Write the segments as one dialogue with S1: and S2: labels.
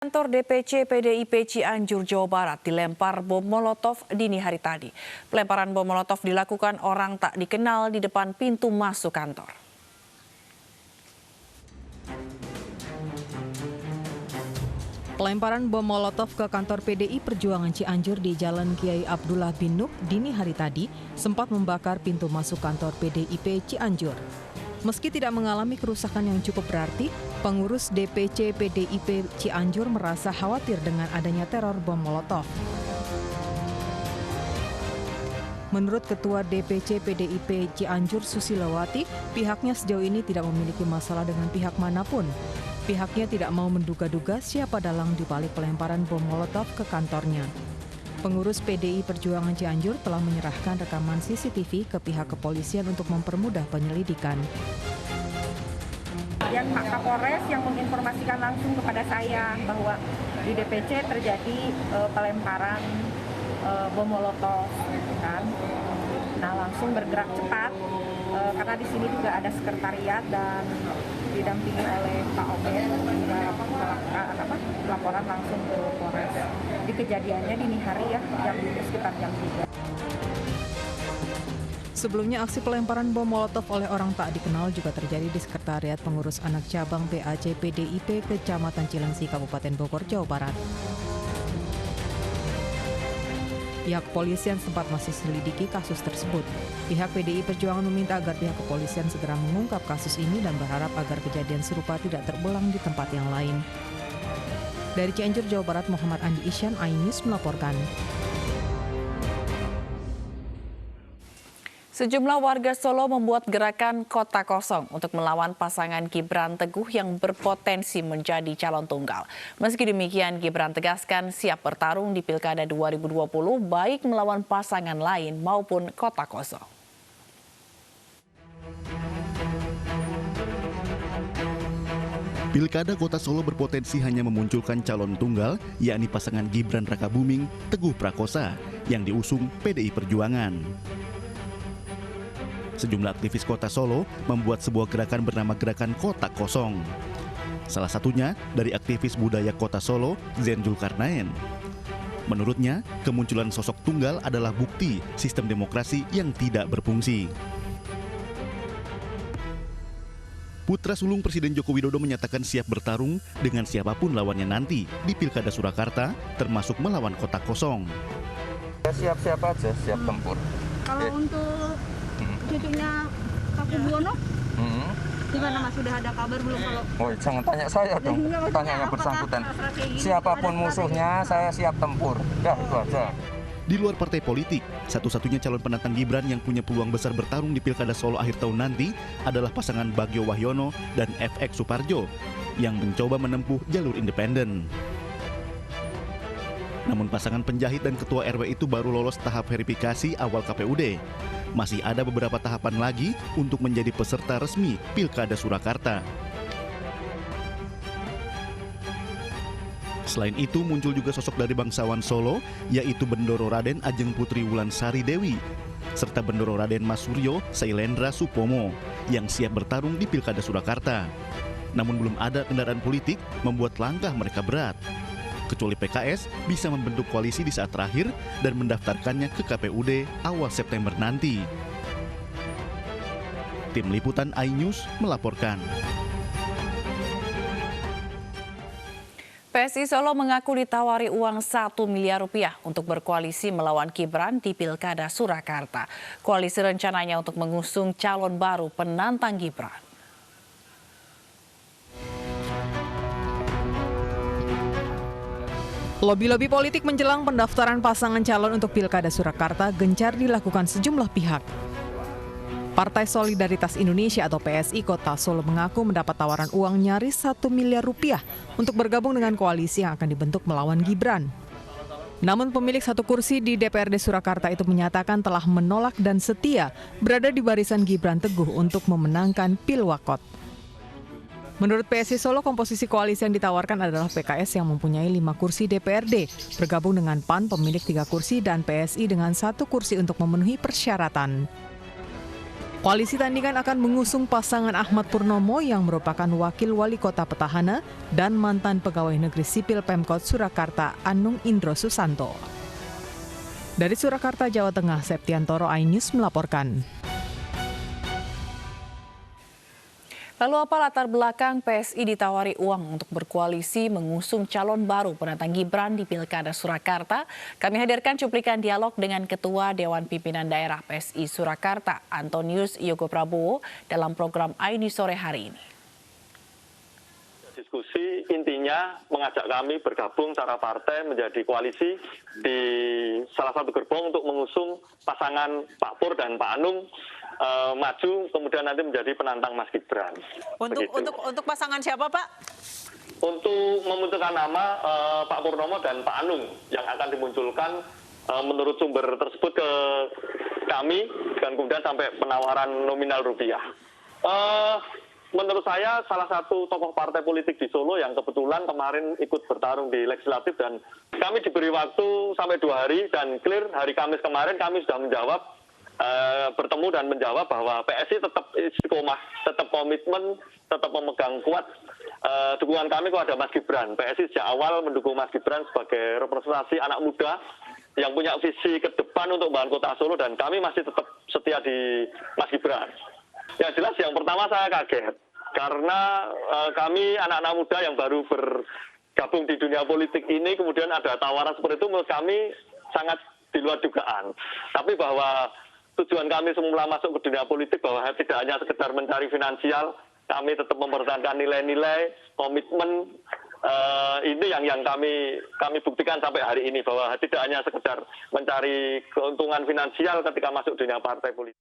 S1: Kantor DPC PDIP Cianjur, Jawa Barat dilempar bom Molotov dini hari tadi. Pelemparan bom Molotov dilakukan orang tak dikenal di depan pintu masuk kantor.
S2: Pelemparan bom Molotov ke kantor PDI Perjuangan Cianjur di Jalan Kiai Abdullah bin Nuk dini hari tadi sempat membakar pintu masuk kantor PDIP Cianjur. Meski tidak mengalami kerusakan yang cukup berarti, pengurus DPC PDIP Cianjur merasa khawatir dengan adanya teror bom Molotov. Menurut Ketua DPC PDIP Cianjur Susilawati, pihaknya sejauh ini tidak memiliki masalah dengan pihak manapun. Pihaknya tidak mau menduga-duga siapa dalang di balik pelemparan bom Molotov ke kantornya. Pengurus PDI Perjuangan Cianjur telah menyerahkan rekaman CCTV ke pihak kepolisian untuk mempermudah penyelidikan.
S3: Yang Pak Kapolres yang menginformasikan langsung kepada saya bahwa di DPC terjadi pelemparan bom Molotov, kan? Nah, langsung bergerak cepat karena di sini juga ada sekretariat dan didampingi oleh Pak Obed melakukan laporan langsung ke Polres. Di kejadiannya dini hari ya, sekitar jam 3.
S2: Sebelumnya aksi pelemparan bom Molotov oleh orang tak dikenal juga terjadi di Sekretariat Pengurus Anak Cabang PAC PDIP Kecamatan Cilengsi, Kabupaten Bogor, Jawa Barat. Pihak kepolisian sempat masih selidiki kasus tersebut. Pihak PDI Perjuangan meminta agar pihak kepolisian segera mengungkap kasus ini dan berharap agar kejadian serupa tidak terulang di tempat yang lain. Dari Cianjur, Jawa Barat, Muhammad Andi Isyan, iNews melaporkan.
S1: Sejumlah warga Solo membuat gerakan kota kosong untuk melawan pasangan Gibran Teguh yang berpotensi menjadi calon tunggal. Meski demikian, Gibran tegaskan siap bertarung di Pilkada 2020 baik melawan pasangan lain maupun kota kosong.
S4: Pilkada Kota Solo berpotensi hanya memunculkan calon tunggal, yakni pasangan Gibran Rakabuming Teguh Prakosa yang diusung PDI Perjuangan. Sejumlah aktivis Kota Solo membuat sebuah gerakan bernama Gerakan Kota Kosong. Salah satunya dari aktivis budaya Kota Solo, Zen Zulkarnaen. Menurutnya, kemunculan sosok tunggal adalah bukti sistem demokrasi yang tidak berfungsi. Putra sulung Presiden Joko Widodo menyatakan siap bertarung dengan siapapun lawannya nanti di Pilkada Surakarta, termasuk melawan Kota Kosong.
S5: Siap-siap aja, siap tempur.
S3: Kalau untuk cucunya Pak Buwono, gimana Mas? Sudah ada kabar belum kalau?
S5: Oh, jangan tanya saya dong, tanya yang bersangkutan. Siapapun musuhnya, saya siap tempur. Ya, itu aja.
S4: Di luar partai politik, satu-satunya calon penantang Gibran yang punya peluang besar bertarung di Pilkada Solo akhir tahun nanti adalah pasangan Bagio Wahyono dan FX Suparjo yang mencoba menempuh jalur independen. Namun pasangan penjahit dan ketua RW itu baru lolos tahap verifikasi awal KPUD. Masih ada beberapa tahapan lagi untuk menjadi peserta resmi Pilkada Surakarta. Selain itu muncul juga sosok dari bangsawan Solo, yaitu Bendoro Raden Ajeng Putri Wulansari Dewi, serta Bendoro Raden Mas Suryo Sailendra Supomo yang siap bertarung di Pilkada Surakarta. Namun belum ada kendaraan politik membuat langkah mereka berat. Kecuali PKS bisa membentuk koalisi di saat terakhir dan mendaftarkannya ke KPUD awal September nanti. Tim Liputan iNews melaporkan.
S1: PSI Solo mengaku ditawari uang 1 miliar rupiah untuk berkoalisi melawan Gibran di Pilkada Surakarta. Koalisi rencananya untuk mengusung calon baru penantang Gibran.
S2: Lobi-lobi politik menjelang pendaftaran pasangan calon untuk Pilkada Surakarta gencar dilakukan sejumlah pihak. Partai Solidaritas Indonesia atau PSI Kota Solo mengaku mendapat tawaran uang nyaris 1 miliar rupiah untuk bergabung dengan koalisi yang akan dibentuk melawan Gibran. Namun pemilik satu kursi di DPRD Surakarta itu menyatakan telah menolak dan setia berada di barisan Gibran Teguh untuk memenangkan Pilwakot. Menurut PSI Solo, komposisi koalisi yang ditawarkan adalah PKS yang mempunyai 5 kursi DPRD, bergabung dengan PAN pemilik 3 kursi dan PSI dengan 1 kursi untuk memenuhi persyaratan. Koalisi tandingan akan mengusung pasangan Ahmad Purnomo yang merupakan wakil wali kota petahana dan mantan pegawai negeri sipil Pemkot Surakarta Anung Indro Susanto. Dari Surakarta, Jawa Tengah, Septiantoro, iNews melaporkan.
S1: Lalu apa latar belakang PSI ditawari uang untuk berkoalisi mengusung calon baru penantang Gibran di Pilkada Surakarta? Kami hadirkan cuplikan dialog dengan Ketua Dewan Pimpinan Daerah PSI Surakarta, Antonius Yogo Prabowo, dalam program iNews sore hari ini.
S6: Diskusi intinya mengajak kami bergabung secara partai menjadi koalisi di salah satu gerbong untuk mengusung pasangan Pak Pur dan Pak Anung maju kemudian nanti menjadi penantang Mas Gibran.
S7: Untuk pasangan siapa, Pak?
S6: Untuk memunculkan nama Pak Purnomo dan Pak Anung yang akan dimunculkan menurut sumber tersebut ke kami dan kemudian sampai penawaran nominal rupiah. Menurut saya salah satu tokoh partai politik di Solo yang kebetulan kemarin ikut bertarung di legislatif dan kami diberi waktu sampai 2 hari dan clear hari Kamis kemarin kami sudah menjawab, bertemu dan menjawab bahwa PSI tetap istiqomah, tetap komitmen, tetap memegang kuat dukungan kami kepada Mas Gibran. PSI sejak awal mendukung Mas Gibran sebagai representasi anak muda yang punya visi ke depan untuk membangun kota Solo dan kami masih tetap setia di Mas Gibran. Yang jelas yang pertama saya kaget karena kami anak-anak muda yang baru bergabung di dunia politik ini kemudian ada tawaran seperti itu menurut kami sangat di luar dugaan. Tapi bahwa tujuan kami semula masuk ke dunia politik bahwa tidak hanya sekedar mencari finansial, kami tetap mempertahankan nilai-nilai, komitmen, ini yang kami buktikan sampai hari ini bahwa tidak hanya sekedar mencari keuntungan finansial ketika masuk dunia partai politik.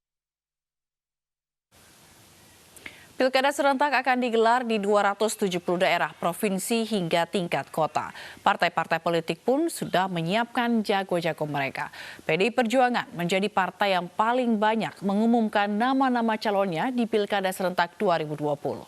S1: Pilkada serentak akan digelar di 270 daerah, provinsi hingga tingkat kota. Partai-partai politik pun sudah menyiapkan jago-jago mereka. PDI Perjuangan menjadi partai yang paling banyak mengumumkan nama-nama calonnya di Pilkada serentak 2020.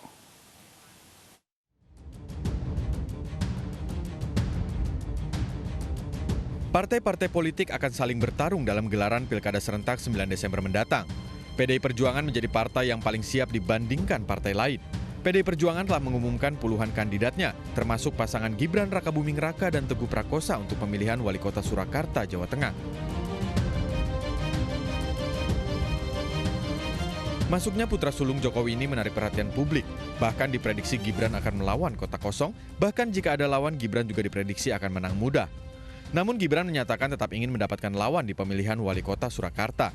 S8: Partai-partai politik akan saling bertarung dalam gelaran Pilkada serentak 9 Desember mendatang. PDI Perjuangan menjadi partai yang paling siap dibandingkan partai lain. PDI Perjuangan telah mengumumkan puluhan kandidatnya, termasuk pasangan Gibran Rakabuming Raka dan Teguh Prakosa untuk pemilihan Wali Kota Surakarta, Jawa Tengah. Masuknya putra sulung Jokowi ini menarik perhatian publik. Bahkan diprediksi Gibran akan melawan kota kosong, bahkan jika ada lawan Gibran juga diprediksi akan menang mudah. Namun Gibran menyatakan tetap ingin mendapatkan lawan di pemilihan Wali Kota Surakarta.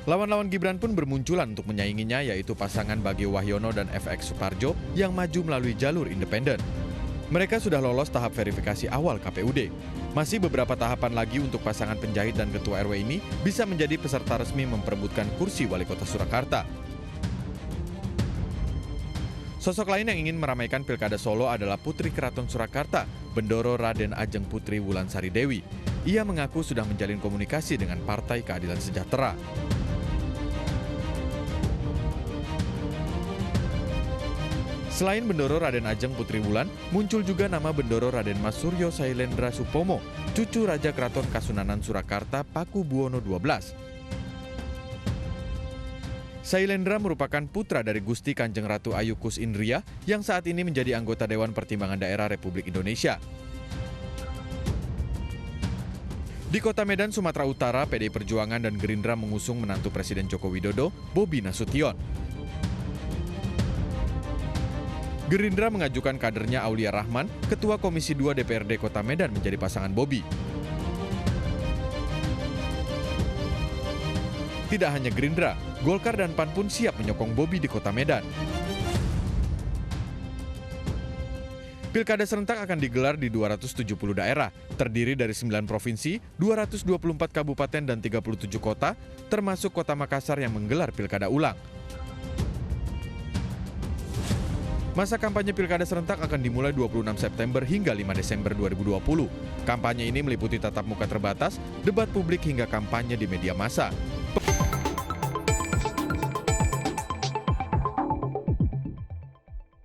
S8: Lawan-lawan Gibran pun bermunculan untuk menyainginya, yaitu pasangan Bagio Wahyono dan FX Suparjo yang maju melalui jalur independen. Mereka sudah lolos tahap verifikasi awal KPUD. Masih beberapa tahapan lagi untuk pasangan penjahit dan ketua RW ini bisa menjadi peserta resmi memperebutkan kursi Wali Kota Surakarta. Sosok lain yang ingin meramaikan Pilkada Solo adalah Putri Keraton Surakarta, Bendoro Raden Ajeng Putri Wulansari Dewi. Ia mengaku sudah menjalin komunikasi dengan Partai Keadilan Sejahtera. Selain Bendoro Raden Ajeng Putri Wulan, muncul juga nama Bendoro Raden Mas Suryo Sailendra Supomo, cucu Raja Keraton Kasunanan Surakarta Pakubuwono XII. Sailendra merupakan putra dari Gusti Kanjeng Ratu Ayukus Indria yang saat ini menjadi anggota Dewan Pertimbangan Daerah Republik Indonesia. Di Kota Medan, Sumatera Utara, PDI Perjuangan dan Gerindra mengusung menantu Presiden Joko Widodo, Bobi Nasution. Gerindra mengajukan kadernya Aulia Rahman, Ketua Komisi 2 DPRD Kota Medan menjadi pasangan Bobi. Tidak hanya Gerindra, Golkar dan PAN pun siap menyokong Bobi di Kota Medan. Pilkada serentak akan digelar di 270 daerah, terdiri dari 9 provinsi, 224 kabupaten dan 37 kota, termasuk Kota Makassar yang menggelar pilkada ulang. Masa kampanye Pilkada serentak akan dimulai 26 September hingga 5 Desember 2020. Kampanye ini meliputi tatap muka terbatas, debat publik hingga kampanye di media massa.